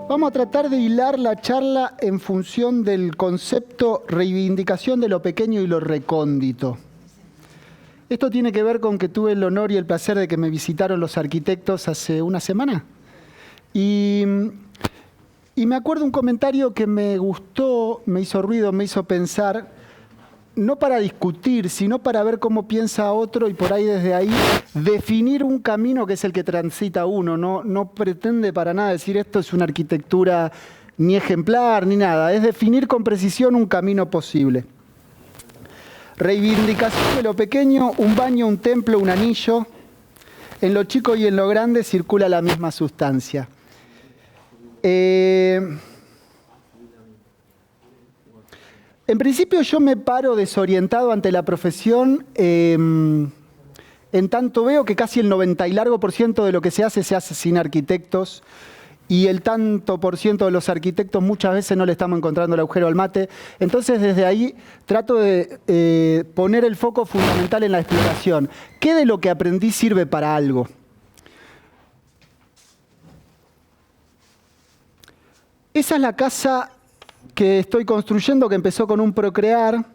Vamos a tratar de hilar la charla en función del concepto reivindicación de lo pequeño y lo recóndito. Esto tiene que ver con que tuve el honor y el placer de que me visitaron los arquitectos hace una semana. Y me acuerdo un comentario que me gustó, me hizo ruido, me hizo pensar, no para discutir, sino para ver cómo piensa otro y por ahí desde ahí definir un camino que es el que transita uno. No pretende para nada decir esto es una arquitectura ni ejemplar ni nada, es definir con precisión un camino posible. Reivindicación de lo pequeño, un baño, un templo, un anillo. En lo chico y en lo grande circula la misma sustancia. En principio yo me paro desorientado ante la profesión, en tanto veo que casi el 90 y largo por ciento de lo que se hace sin arquitectos, y el tanto por ciento de los arquitectos muchas veces no le estamos encontrando el agujero al mate. Entonces desde ahí trato de poner el foco fundamental en la exploración. ¿Qué de lo que aprendí sirve para algo? Esa es la casa que estoy construyendo, que empezó con un Procrear.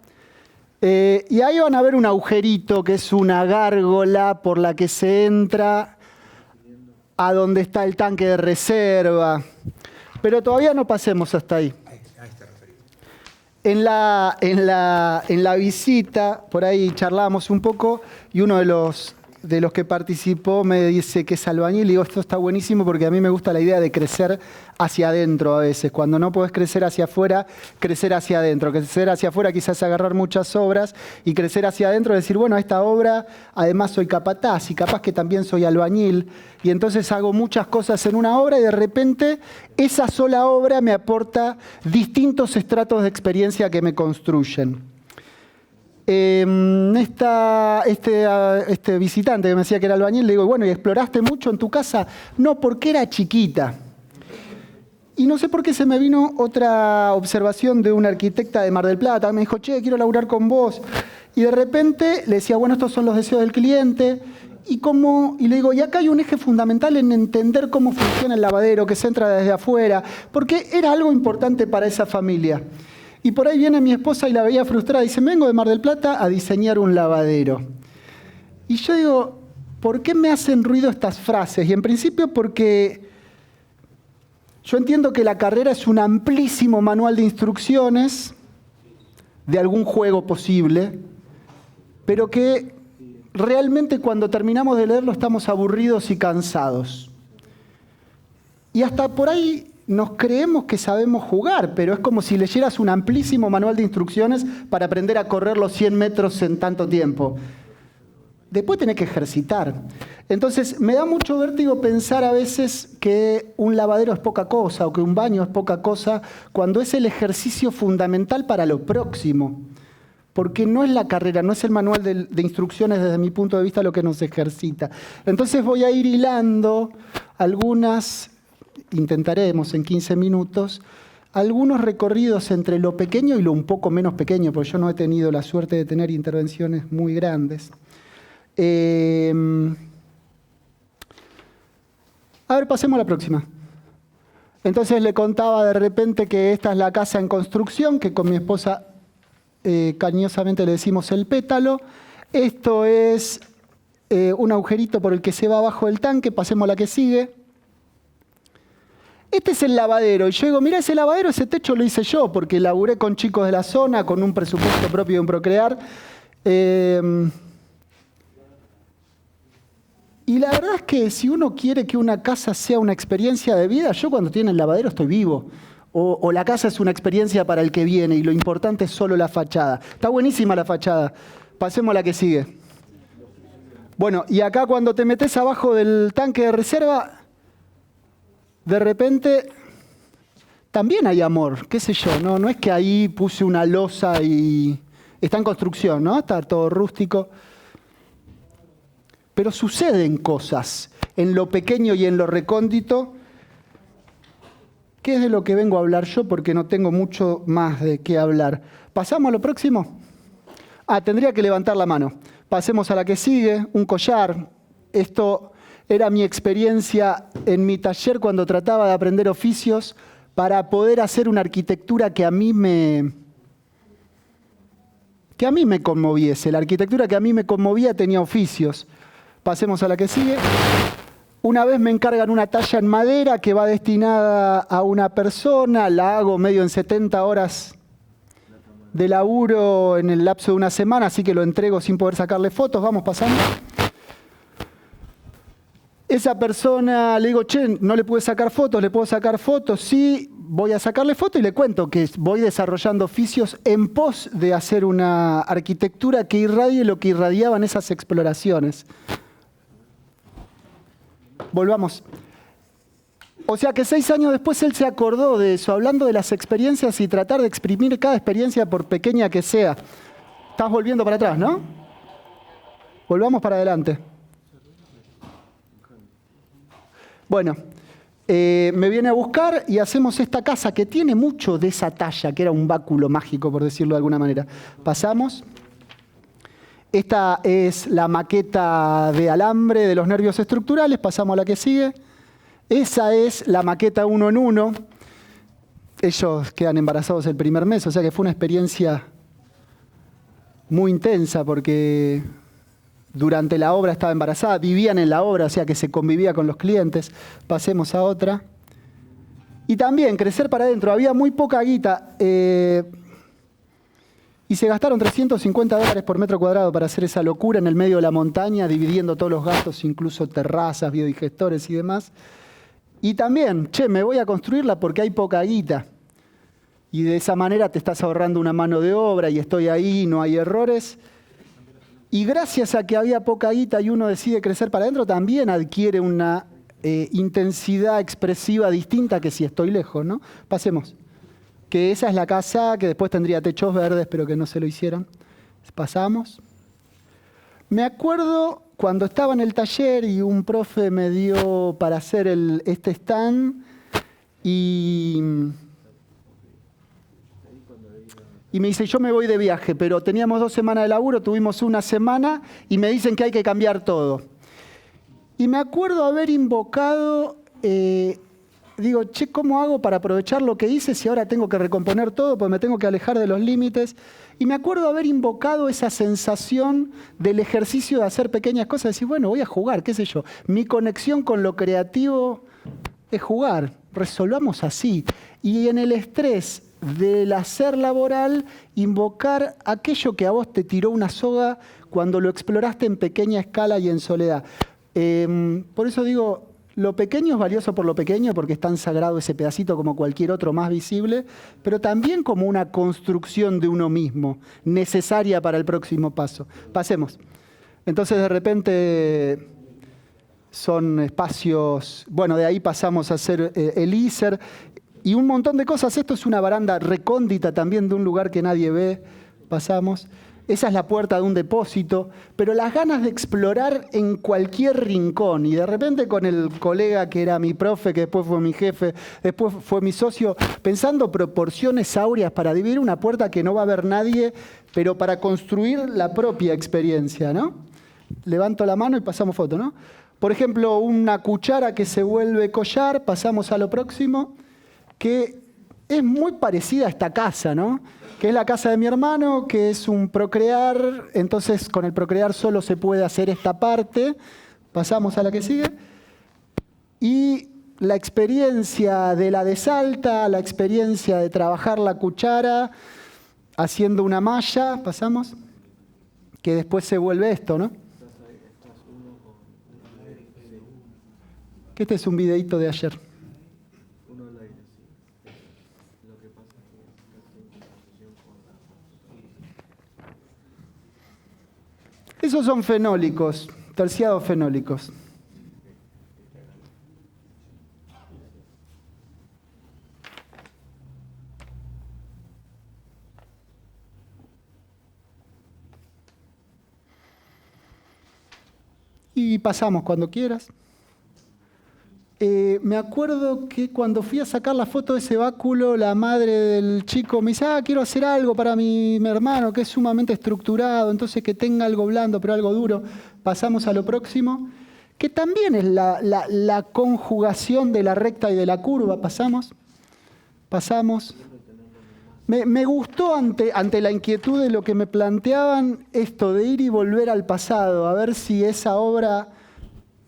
Y ahí van a ver un agujerito, que es una gárgola por la que se entra a donde está el tanque de reserva. Pero todavía no pasemos hasta ahí. En la visita, por ahí charlábamos un poco, y uno de los que participó me dice que es albañil, y digo, esto está buenísimo porque a mí me gusta la idea de crecer hacia adentro a veces. Cuando no podés crecer hacia afuera, crecer hacia adentro. Crecer hacia afuera quizás agarrar muchas obras, y crecer hacia adentro decir, bueno, esta obra además soy capataz y capaz que también soy albañil, y entonces hago muchas cosas en una obra y de repente esa sola obra me aporta distintos estratos de experiencia que me construyen. Este visitante que me decía que era albañil, le digo, bueno, ¿y exploraste mucho en tu casa? No, porque era chiquita. Y no sé por qué se me vino otra observación de una arquitecta de Mar del Plata. Me dijo, che, quiero laburar con vos. Y de repente le decía, bueno, estos son los deseos del cliente. Y le digo, y acá hay un eje fundamental en entender cómo funciona el lavadero, que se entra desde afuera, porque era algo importante para esa familia. Y por ahí viene mi esposa y la veía frustrada. Dice, vengo de Mar del Plata a diseñar un lavadero. Y yo digo, ¿por qué me hacen ruido estas frases? Y en principio porque yo entiendo que la carrera es un amplísimo manual de instrucciones de algún juego posible, pero que realmente cuando terminamos de leerlo estamos aburridos y cansados. Y hasta por ahí nos creemos que sabemos jugar, pero es como si leyeras un amplísimo manual de instrucciones para aprender a correr los 100 metros en tanto tiempo. Después tenés que ejercitar. Entonces, me da mucho vértigo pensar a veces que un lavadero es poca cosa o que un baño es poca cosa cuando es el ejercicio fundamental para lo próximo. Porque no es la carrera, no es el manual de instrucciones desde mi punto de vista lo que nos ejercita. Entonces voy a ir hilando intentaremos en 15 minutos, algunos recorridos entre lo pequeño y lo un poco menos pequeño, porque yo no he tenido la suerte de tener intervenciones muy grandes. A ver, pasemos a la próxima. Entonces le contaba de repente que esta es la casa en construcción, que con mi esposa cariñosamente le decimos el pétalo. Esto es un agujerito por el que se va abajo del tanque, pasemos a la que sigue. Este es el lavadero. Y yo digo, mira, ese lavadero, ese techo lo hice yo, porque laburé con chicos de la zona, con un presupuesto propio de un Procrear. Y la verdad es que si uno quiere que una casa sea una experiencia de vida, yo cuando tiene el lavadero estoy vivo. O la casa es una experiencia para el que viene y lo importante es solo la fachada. Está buenísima la fachada. Pasemos a la que sigue. Bueno, y acá cuando te metes abajo del tanque de reserva, de repente también hay amor, qué sé yo, no es que ahí puse una losa y está en construcción, ¿no? Está todo rústico. Pero suceden cosas en lo pequeño y en lo recóndito, que es de lo que vengo a hablar yo porque no tengo mucho más de qué hablar. ¿Pasamos a lo próximo? Tendría que levantar la mano. Pasemos a la que sigue, un collar. Esto era mi experiencia en mi taller cuando trataba de aprender oficios para poder hacer una arquitectura que a mí me conmoviese. La arquitectura que a mí me conmovía tenía oficios. Pasemos a la que sigue. Una vez me encargan una talla en madera que va destinada a una persona, la hago medio en 70 horas de laburo en el lapso de una semana, así que lo entrego sin poder sacarle fotos. Vamos pasando. Esa persona le digo, che, no le pude sacar fotos, ¿le puedo sacar fotos? Sí, voy a sacarle fotos y le cuento que voy desarrollando oficios en pos de hacer una arquitectura que irradie lo que irradiaban esas exploraciones. Volvamos. O sea que 6 años después él se acordó de eso, hablando de las experiencias y tratar de exprimir cada experiencia por pequeña que sea. Estás volviendo para atrás, ¿no? Volvamos para adelante. Bueno, me viene a buscar y hacemos esta casa que tiene mucho de esa talla, que era un báculo mágico, por decirlo de alguna manera. Pasamos. Esta es la maqueta de alambre de los nervios estructurales. Pasamos a la que sigue. Esa es la maqueta 1 en 1. Ellos quedan embarazados el primer mes, o sea que fue una experiencia muy intensa porque durante la obra estaba embarazada, vivían en la obra, o sea que se convivía con los clientes. Pasemos a otra. Y también crecer para adentro. Había muy poca guita y se gastaron $350 por metro cuadrado para hacer esa locura en el medio de la montaña, dividiendo todos los gastos, incluso terrazas, biodigestores y demás. Y también, che, me voy a construirla porque hay poca guita. Y de esa manera te estás ahorrando una mano de obra y estoy ahí, no hay errores. Y gracias a que había poca guita y uno decide crecer para adentro, también adquiere una intensidad expresiva distinta que si estoy lejos, ¿no? Pasemos. Que esa es la casa que después tendría techos verdes, pero que no se lo hicieron. Pasamos. Me acuerdo cuando estaba en el taller y un profe me dio para hacer este stand y me dice, yo me voy de viaje, pero teníamos 2 semanas de laburo, tuvimos una semana y me dicen que hay que cambiar todo. Y me acuerdo haber invocado, digo, che, ¿cómo hago para aprovechar lo que hice si ahora tengo que recomponer todo porque me tengo que alejar de los límites? Y me acuerdo haber invocado esa sensación del ejercicio de hacer pequeñas cosas, decir, bueno, voy a jugar, qué sé yo. Mi conexión con lo creativo es jugar, resolvamos así. Y en el estrés del hacer laboral, invocar aquello que a vos te tiró una soga cuando lo exploraste en pequeña escala y en soledad. Por eso digo, lo pequeño es valioso por lo pequeño, porque es tan sagrado ese pedacito como cualquier otro más visible, pero también como una construcción de uno mismo, necesaria para el próximo paso. Pasemos. Entonces, de repente, son espacios, bueno, de ahí pasamos a hacer el ISER, y un montón de cosas. Esto es una baranda recóndita también de un lugar que nadie ve. Pasamos. Esa es la puerta de un depósito. Pero las ganas de explorar en cualquier rincón. Y de repente con el colega que era mi profe, que después fue mi jefe, después fue mi socio, pensando proporciones áureas para dividir una puerta que no va a ver nadie, pero para construir la propia experiencia, ¿no? Levanto la mano y pasamos foto, ¿no? Por ejemplo, una cuchara que se vuelve collar. Pasamos a lo próximo, que es muy parecida a esta casa, ¿no? Que es la casa de mi hermano, que es un procrear, entonces con el procrear solo se puede hacer esta parte. Pasamos a la que sigue. Y la experiencia de la desalta, la experiencia de trabajar la cuchara haciendo una malla, pasamos, que después se vuelve esto, ¿no? Que este es un videíto de ayer. Esos son fenólicos, terciados fenólicos. Y pasamos cuando quieras. Me acuerdo que cuando fui a sacar la foto de ese báculo, la madre del chico me dice, quiero hacer algo para mi hermano, que es sumamente estructurado, entonces que tenga algo blando, pero algo duro. Pasamos a lo próximo, que también es la conjugación de la recta y de la curva. Pasamos. Me gustó ante la inquietud de lo que me planteaban esto de ir y volver al pasado, a ver si esa obra,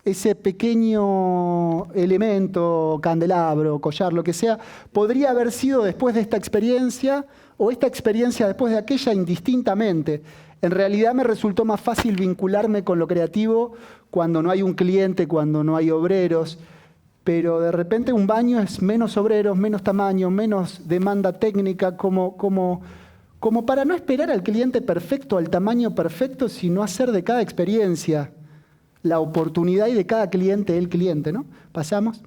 ese pequeño elemento, candelabro, collar, lo que sea, podría haber sido después de esta experiencia o esta experiencia después de aquella indistintamente. En realidad me resultó más fácil vincularme con lo creativo cuando no hay un cliente, cuando no hay obreros, pero de repente un baño es menos obreros, menos tamaño, menos demanda técnica, como para no esperar al cliente perfecto, al tamaño perfecto, sino hacer de cada experiencia la oportunidad y de cada cliente el cliente, ¿no? Pasamos.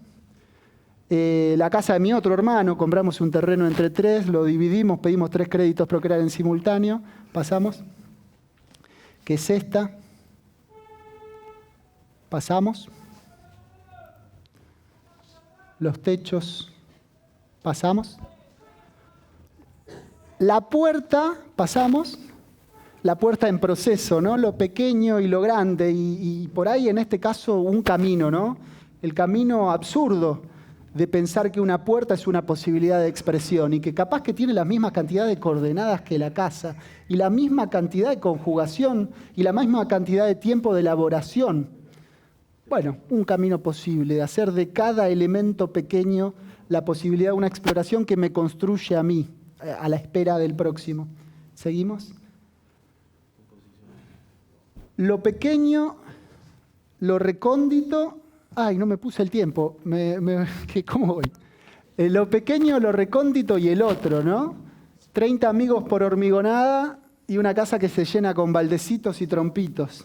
La casa de mi otro hermano, compramos un terreno entre 3, lo dividimos, pedimos 3 créditos Procrear en simultáneo. Pasamos. ¿Qué es esta? Pasamos. Los techos, pasamos. La puerta, pasamos. La puerta en proceso, ¿no? Lo pequeño y lo grande. Y por ahí, en este caso, un camino, ¿no? El camino absurdo de pensar que una puerta es una posibilidad de expresión y que capaz que tiene la misma cantidad de coordenadas que la casa y la misma cantidad de conjugación y la misma cantidad de tiempo de elaboración. Bueno, un camino posible, de hacer de cada elemento pequeño la posibilidad de una exploración que me construye a mí, a la espera del próximo. ¿Seguimos? Lo pequeño, lo recóndito... Ay, no me puse el tiempo. ¿Cómo voy? Lo pequeño, lo recóndito y el otro, ¿no? 30 amigos por hormigonada y una casa que se llena con baldecitos y trompitos.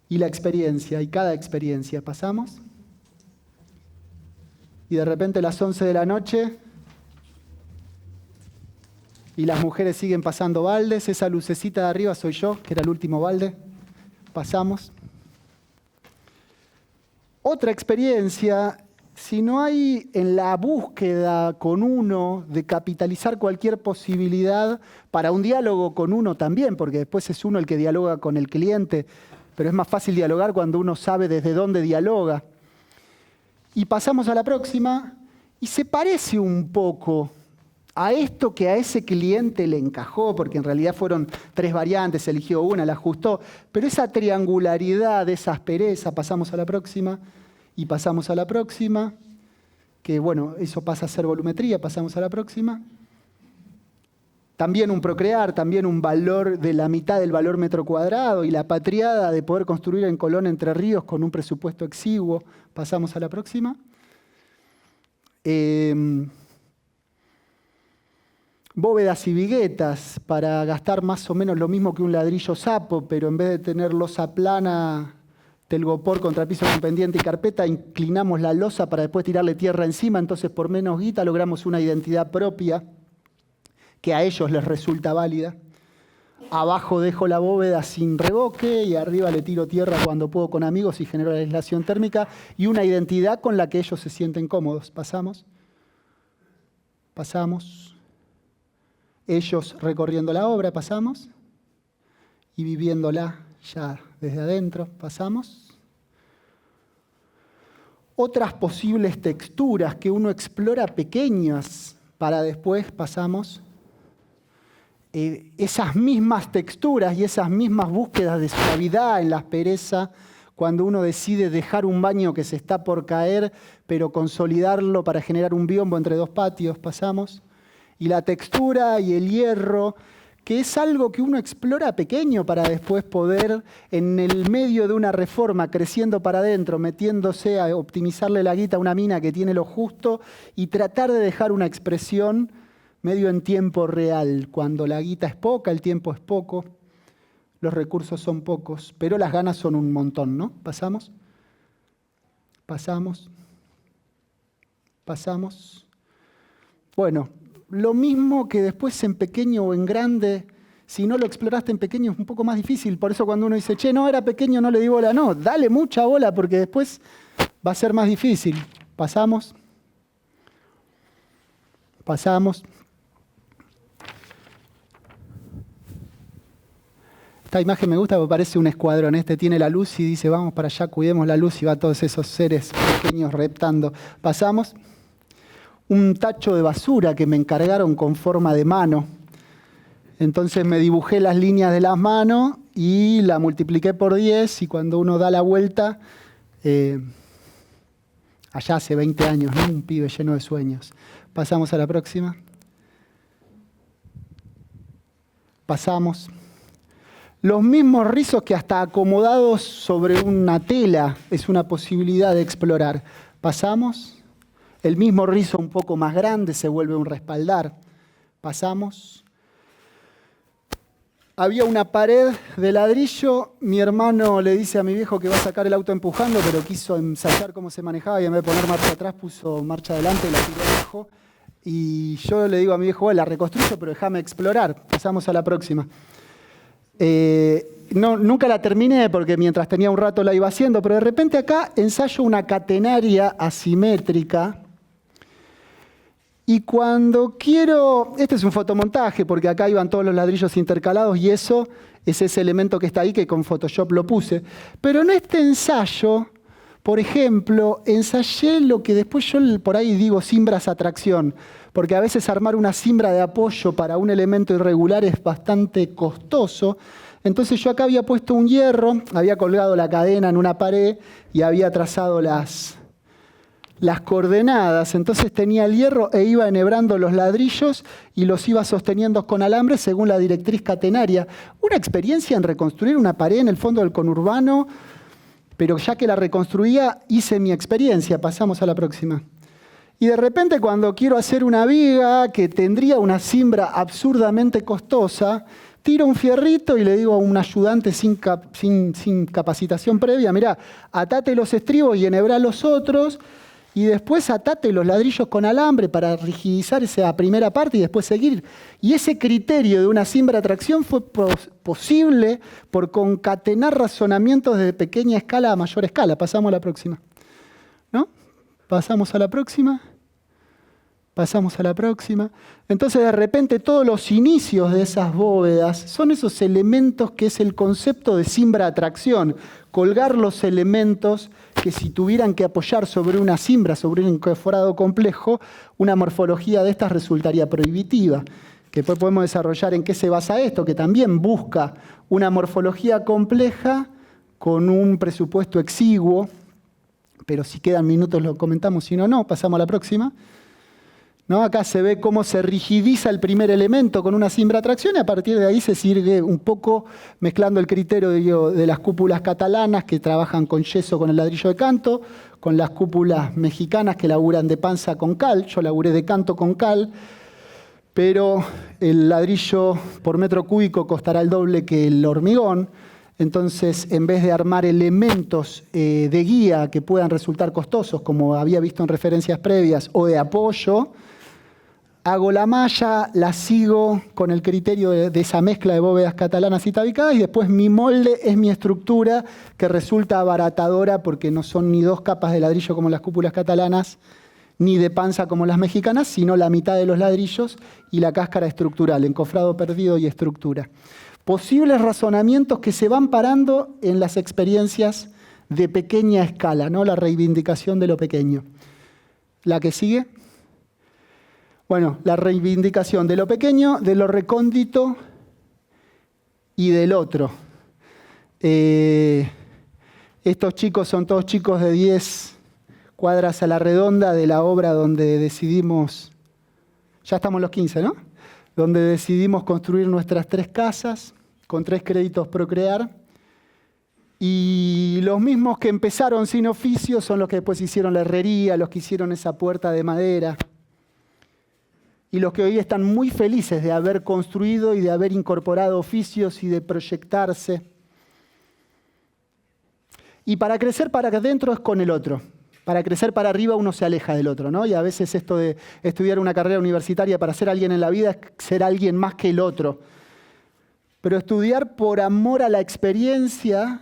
Y la experiencia, y cada experiencia. ¿Pasamos? Y de repente las 11 de la noche y las mujeres siguen pasando baldes. Esa lucecita de arriba soy yo, que era el último balde. Pasamos. Otra experiencia, si no hay en la búsqueda con uno de capitalizar cualquier posibilidad para un diálogo con uno también, porque después es uno el que dialoga con el cliente, pero es más fácil dialogar cuando uno sabe desde dónde dialoga. Y pasamos a la próxima, y se parece un poco a esto que a ese cliente le encajó, porque en realidad fueron 3 variantes, eligió una, la ajustó, pero esa triangularidad, esa aspereza, pasamos a la próxima, y pasamos a la próxima, que bueno, eso pasa a ser volumetría, pasamos a la próxima. También un Procrear, también un valor de la mitad del valor metro cuadrado y la patriada de poder construir en Colón Entre Ríos con un presupuesto exiguo. Pasamos a la próxima. Bóvedas y viguetas para gastar más o menos lo mismo que un ladrillo sapo, pero en vez de tener losa plana, telgopor contra piso con pendiente y carpeta, inclinamos la losa para después tirarle tierra encima, entonces por menos guita logramos una identidad propia que a ellos les resulta válida. Abajo dejo la bóveda sin revoque y arriba le tiro tierra cuando puedo con amigos y genero la aislación térmica y una identidad con la que ellos se sienten cómodos. Pasamos. Pasamos. Ellos recorriendo la obra, pasamos. Y viviéndola ya desde adentro, pasamos. Otras posibles texturas que uno explora pequeñas para después, pasamos. Esas mismas texturas y esas mismas búsquedas de suavidad en la aspereza, cuando uno decide dejar un baño que se está por caer, pero consolidarlo para generar un biombo entre 2 patios, pasamos. Y la textura y el hierro, que es algo que uno explora pequeño para después poder, en el medio de una reforma, creciendo para adentro, metiéndose a optimizarle la guita a una mina que tiene lo justo y tratar de dejar una expresión medio en tiempo real. Cuando la guita es poca, el tiempo es poco, los recursos son pocos, pero las ganas son un montón, ¿no? ¿Pasamos? ¿Pasamos? ¿Pasamos? Bueno, lo mismo que después en pequeño o en grande, si no lo exploraste en pequeño es un poco más difícil. Por eso cuando uno dice, che, no, era pequeño, no le di bola. No, dale mucha bola porque después va a ser más difícil. ¿Pasamos? ¿Pasamos? esta imagen me gusta porque parece un escuadrón. Este tiene la luz y dice, vamos para allá, cuidemos la luz, y va todos esos seres pequeños reptando. Pasamos. Un tacho de basura que me encargaron con forma de mano. Entonces me dibujé las líneas de las manos y la multipliqué por 10, y cuando uno da la vuelta, allá hace 20 años, ¿no? Un pibe lleno de sueños. Pasamos a la próxima. Pasamos. Los mismos rizos que hasta acomodados sobre una tela es una posibilidad de explorar. Pasamos. El mismo rizo un poco más grande se vuelve un respaldar. Pasamos. Había una pared de ladrillo. Mi hermano le dice a mi viejo que va a sacar el auto empujando, pero quiso ensayar cómo se manejaba y en vez de poner marcha atrás puso marcha adelante y la tiró abajo. Y yo le digo a mi viejo, bueno, la reconstruyo, pero déjame explorar. Pasamos a la próxima. Nunca la terminé porque mientras tenía un rato la iba haciendo, pero de repente acá ensayo una catenaria asimétrica. Y cuando quiero, este es un fotomontaje porque acá iban todos los ladrillos intercalados y eso es ese elemento que está ahí que con Photoshop lo puse. Pero en este ensayo, por ejemplo, ensayé lo que después yo por ahí digo cimbras atracción, porque a veces armar una cimbra de apoyo para un elemento irregular es bastante costoso. Entonces yo acá había puesto un hierro, había colgado la cadena en una pared y había trazado las coordenadas. Entonces tenía el hierro e iba enhebrando los ladrillos y los iba sosteniendo con alambre según la directriz catenaria. Una experiencia en reconstruir una pared en el fondo del conurbano, pero ya que la reconstruía, hice mi experiencia. Pasamos a la próxima. Y de repente cuando quiero hacer una viga que tendría una cimbra absurdamente costosa, tiro un fierrito y le digo a un ayudante sin capacitación previa, mirá, atate los estribos y enhebrá los otros, y después atate los ladrillos con alambre para rigidizar esa primera parte y después seguir. Y ese criterio de una cimbra de tracción fue posible por concatenar razonamientos de pequeña escala a mayor escala. Pasamos a la próxima. ¿No? Pasamos a la próxima. Pasamos a la próxima. Entonces, de repente, todos los inicios de esas bóvedas son esos elementos que es el concepto de cimbra-atracción. Colgar los elementos que si tuvieran que apoyar sobre una cimbra, sobre un encoforado complejo, una morfología de estas resultaría prohibitiva. Que después podemos desarrollar en qué se basa esto, que también busca una morfología compleja con un presupuesto exiguo, pero si quedan minutos lo comentamos, si no, no, pasamos a la próxima. ¿No? Acá se ve cómo se rigidiza el primer elemento con una cimbra atracción y a partir de ahí se sigue un poco mezclando el criterio de las cúpulas catalanas que trabajan con yeso con el ladrillo de canto, con las cúpulas mexicanas que laburan de panza con cal. Yo laburé de canto con cal, pero el ladrillo por metro cúbico costará el doble que el hormigón. Entonces, en vez de armar elementos de guía que puedan resultar costosos, como había visto en referencias previas, o de apoyo, hago la malla, la sigo con el criterio de esa mezcla de bóvedas catalanas y tabicadas y después mi molde es mi estructura que resulta abaratadora porque no son ni dos capas de ladrillo como las cúpulas catalanas ni de panza como las mexicanas, sino la mitad de los ladrillos y la cáscara estructural, encofrado perdido y estructura. Posibles razonamientos que se van parando en las experiencias de pequeña escala, ¿no? La reivindicación de lo pequeño. La que sigue. Bueno, la reivindicación de lo pequeño, de lo recóndito y del otro. Estos chicos son todos chicos de 10 cuadras a la redonda de la obra donde decidimos, ya estamos los 15, ¿no? Donde decidimos construir nuestras 3 casas con 3 créditos Procrear. Y los mismos que empezaron sin oficio son los que después hicieron la herrería, los que hicieron esa puerta de madera. Y los que hoy están muy felices de haber construido y de haber incorporado oficios y de proyectarse. Y para crecer para adentro es con el otro. Para crecer para arriba uno se aleja del otro, ¿no? Y a veces esto de estudiar una carrera universitaria para ser alguien en la vida es ser alguien más que el otro. Pero estudiar por amor a la experiencia,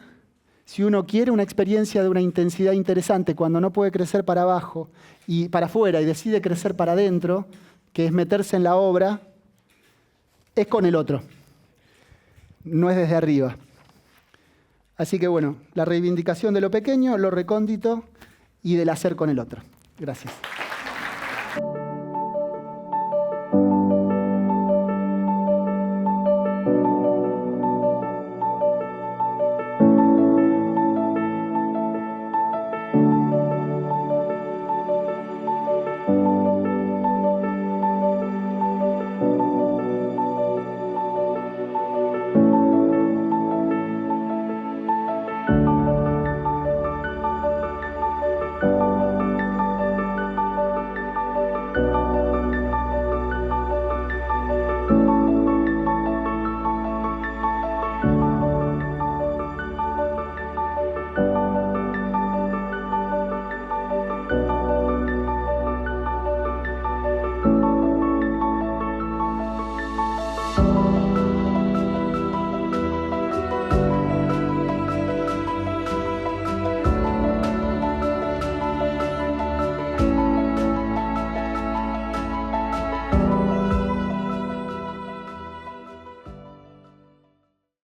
si uno quiere una experiencia de una intensidad interesante, cuando no puede crecer para abajo y para afuera y decide crecer para adentro, que es meterse en la obra, es con el otro, no es desde arriba. Así que bueno, la reivindicación de lo pequeño, lo recóndito y del hacer con el otro. Gracias.